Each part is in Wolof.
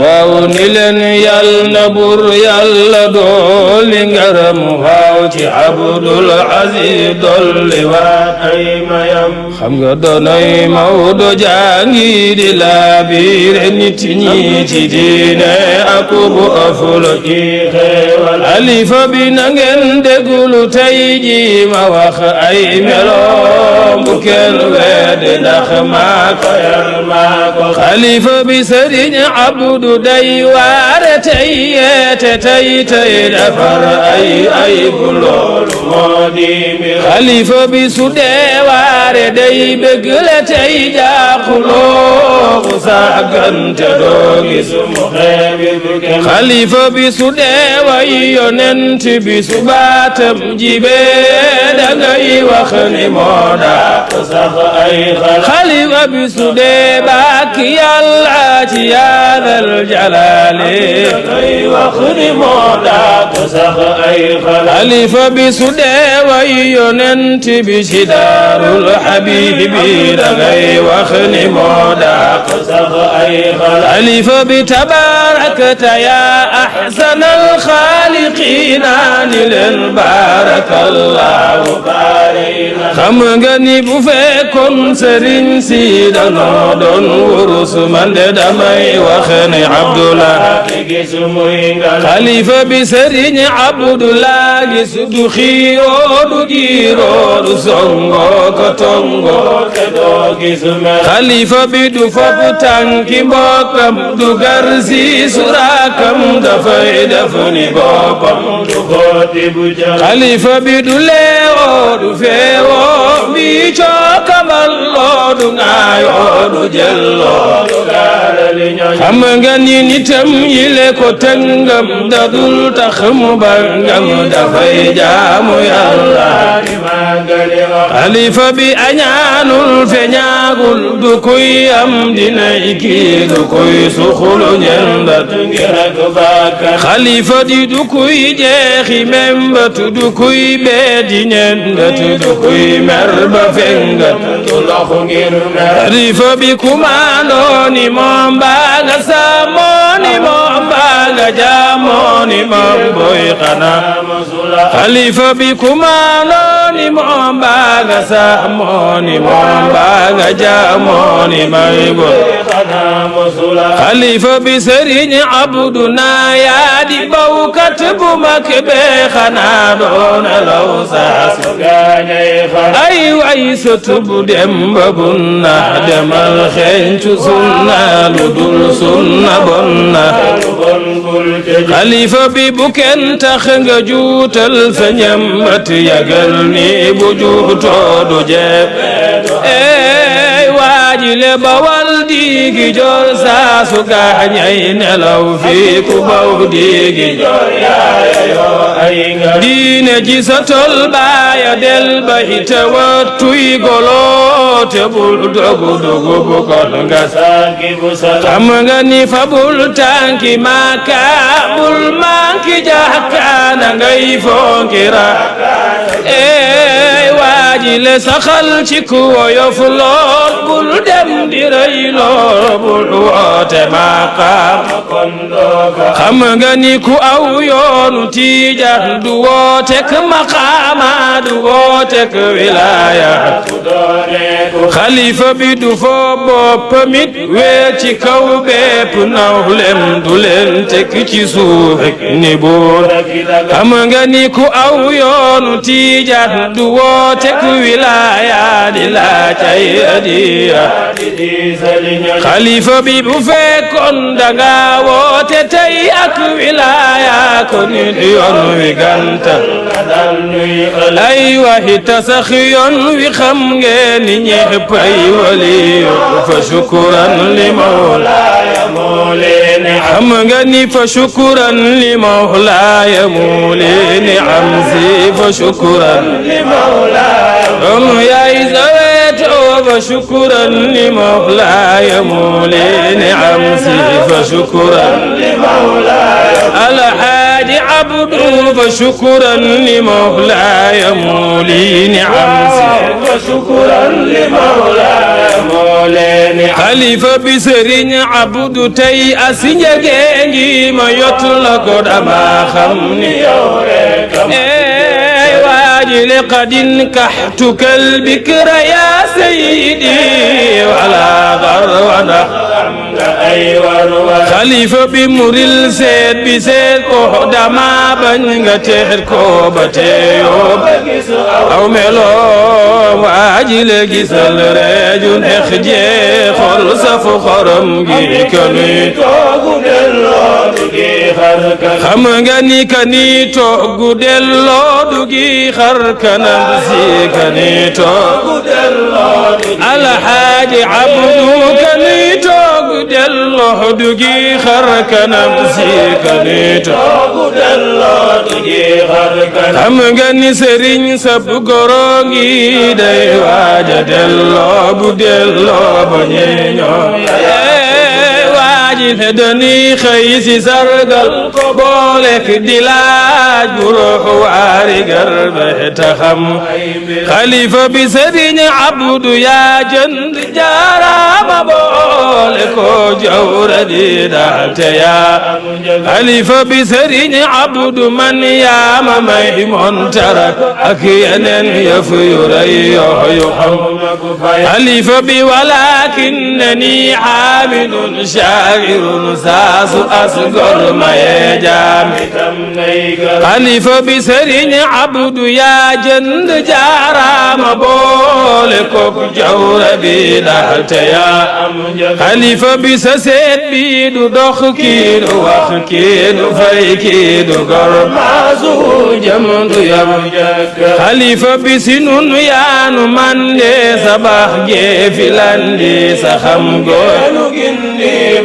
waaw ni leen yàlla na bur yàlla dolli ngaram waaw ci Abdul Aziz dolli waat ay mayam xam nga doonay Maodo jàngi di laabiire nit ñi ci diine ak bu afula ci xeewal alifa bi na ngeen déglu tey ji ma wax ay meloom bu kenn weddi ndax maa ko yar maa ko xalifa bi Sëriñ Abdu day waare tey yeete tey defar ay bu loolu moo di mbir xalifa bi su dee waare day bégle tey jaaxuloo ku sàggante doo gis mu xeebi bu kenn xalifa bi su dee way yonent bi su baatam jibee dangay wax ni moo dàq sax ay xalifa bi su dee baak yàlla ci yaadal jalaali dangay wax ni moo dàq sax ay xalifa bi su dee way yonent bi ci daarul habibi dangay wax ni moo dàq sax ay xalifa bi tabaarakta yaa ahsanal xaaliqiina ni leen baarakallahu baarina xam nga ni bu fekkoon sëriñ si danoo doon wurus man de damay wax ne Abdoulaye gis muy ngal xalifa bi sëriñ Abdoulaye gis du xiiroo du giiroo du songo ko tongo te doo gis mel xalifa bi du fopp tànki mbokkam du garsi surakam dafay def ni boppam du xooti bu jël xalifa bi du leewoo du feewoo bi cookamal loo du ŋaayoo du jëlloo du gaalali ñoñ xam nga ni nitam yile ko tëngam dadul tax mu bangam dafay jaamu yàlla di màggali xalifa bi añaanul feñaagul du kuy am dinay kii du kuy suxulu ñendat ngir ak bàkkan xalifa di du kuy jeexi membat du kuy beedi ñendat du kuy mer ba fengat du loxu ngir mer xalifa bi kumaandoo ni moom baaga saamoo ni moom baaga jaamoo ni moom boy xanaa xalifa bi kumaandoo ni moom baaga saamoo ni moom baaga jaamoo ni may boy xalifa bi Sëriñ Abdu naa yaa di bawkat bu mag bee xanaa doona law saas gaañay xam ay way sotu bu dem ba bunna demal xeeñcu sunna lu dul sunna bonna xalifa bi bu kenn tax nga juutal sa ñambat yagal ni bu juutoo du jeeb waajile ba wal diigi joor saa su gaañay nelaw fii ku baw diigi joor yaaya yoo ay nga diine ji sa tol baaya del ba ite wattuy golo te bul dogu dogu bu kon nga sanki bu sala xam nga ni fa bul tànki maaka bul manki jahkaana ngay fonkira waajile saxal ci ku woyof lool bul dem di rëy lool bul woote maqaam kon dooga xam nga ni ku aw yoonu tiijaan du wootek maqaama du wootek wilaaya xalifa bi du foo boppamit weer ci kaw bépp nawlem du leen tek ci suuf ni buur xam nga ni ku aw yoonu tiijaan du wootek wilaaya di laajay adiya xalifa bi bu fekkoon danga woote tey ak wilaaya ko nit yoon wi gantal ay waxi tasax yoon wi xam ngeen ni ñépp ay waliyu fa shukuran li mawlaaya moo leen xam nga ni fa shukuran li mawlaaya moo leen am si fa shukuran li mawlaaya yaay zaweto فشكرا لمولاي مولي نعمتي فشكرا لمولاي الحاج عبدو فشكرا لمولاي مولي نعمتي فشكرا لمولاي مولي نعمتي خليفة بسرين عبدو تي أسنجي ما يطلق دما خمني يوريك لقد انكحتك البكر يا سيدي ولا غرونك خليفة بمريل سيد بسيد دما بنغتير كوبتيو أو ملو واجل جسل رجل اخجي خلصف خرمجي كني خمغني كني توغو دلو دوغي خركنم سي كني توغو دلو الحاج عبدو كني توغو دلو دوغي خركنم سي كني توغو دلو دوغي خركنم خمغني سرين سب غورغي داي واجا دلو بو دلو بنيو دني خيسي سرقل قبولك دلاج بروح واري قربه تخم خليفة بسرين عبد يا جند جارا مبولك وجور دي دعت يا خليفة بسرين عبد من يا ميمون ترك أكيانا يفير يحم خليفة ولكنني عامل شاعر ساس أصغر ما يجام خليفة بسرين عبد يا جند جارا مبولك جور بيدات يا خليفة بسسيد بيدو دخ كيدو وخ كيدو في كيدو قر مازو جمد يمجك خليفة بسنون يا نمان لي صباح جيفلان لي سخم قولو جندي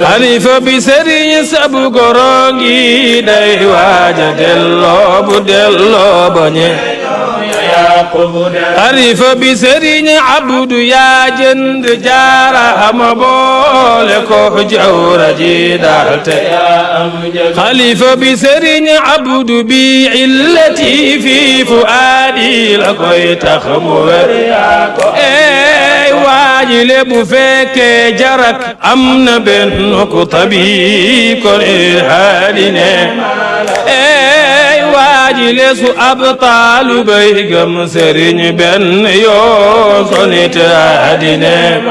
خليفة بسرين سبو قرانجي داي واجا دلو بدلو بني خليفة بسرين عبد يا جند جارة مبولك جور جيدات خليفة بسرين عبد بعلتي في فؤادي لكي تخمر واجل بفك جرك أمن بنك طبيب كل حالنا واجل سو أبطال بيغم سرين بن يوصل تادنا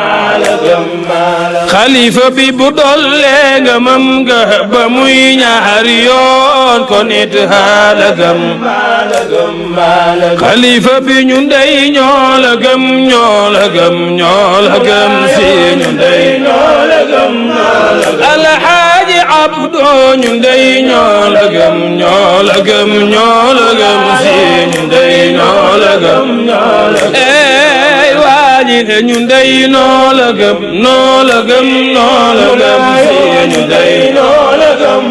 خليفة ببدل غمم غب موي ñaariyoon ko nit halagam خليفة بنيون داي ñoolagam ñoolagam si ñun day الحاج عبدو ñun day ñoolagam si ñun day ñoolagam waaji ñun day noolagam si ñun day noolagam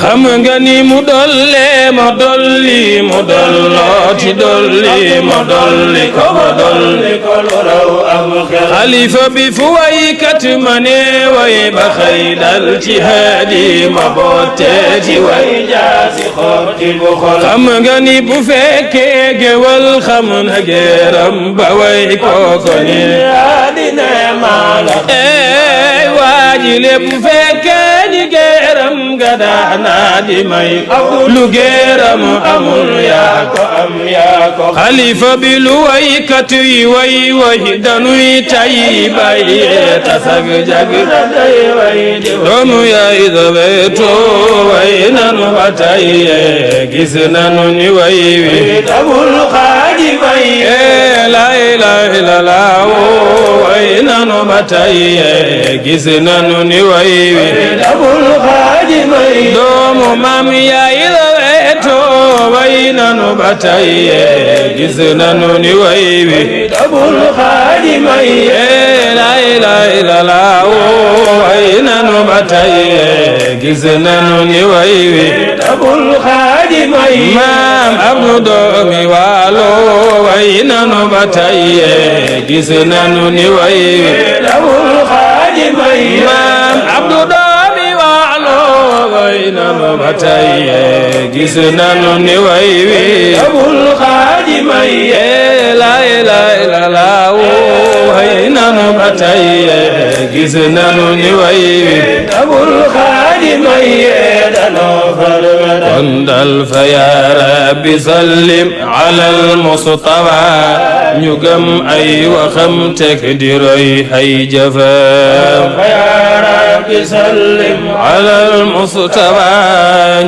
xam nga ni mu dolle ma dolli mu dollooti dolli ma dolli ko lu raw am xel xalifa bi fu waykat ma ne way ba xëy dal ci haadi ma boote ci way jaasi xotti bu xol xam nga ni bu fekkee gewal xam na geeram ba way kooko ni haadi ne maala waaji le bu fekkee ni geeram ga daana di may lu geeram amul yaa ko am yaa ko xalifa bi lu waykat yi way danuy tay bay tasag jag day way doomu yaay dabeeto way nanu ba tay gis nanu ni way wi tabul xaaji bay la ilaha illallah way nanu ba tay gis nanu ni way wi tabul xaaji bay doomu maam yaay dabeeto way nanu ba tay gis nanu ni way wi tabul xaaji bay la ilaha illallah way nanu ba tay gis nanu ni way wi tabul xaaji bay maam abdu doomi waalo way nanu ba tey gis nanu ni way wi dawul xaaji may maam Abdu doomi waalo way nanu ba tey gis nanu ni way wi dawul xaaji may la ilaha illallah way nanu ba tey gis nanu ni way wi dawul xaaji may kon dal fa yaa rabbi sallim ala al-Mustafa ñu gëm ay waxam tek di roy ay jëfam fa yaa rabbi sallim ala al-Mustafa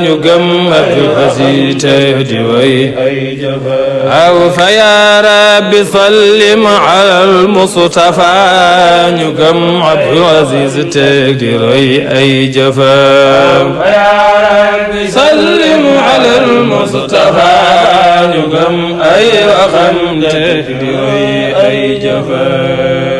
ñu gëm Abdul Aziz tek di roy ay jëfam aw fa yaa rabbi sallim ala al-Mustafa ñu gëm Abdul Aziz tek di roy ay jëfam sallim ala al-Mustafa ñu gëm ay waxam te di roy ay jëfam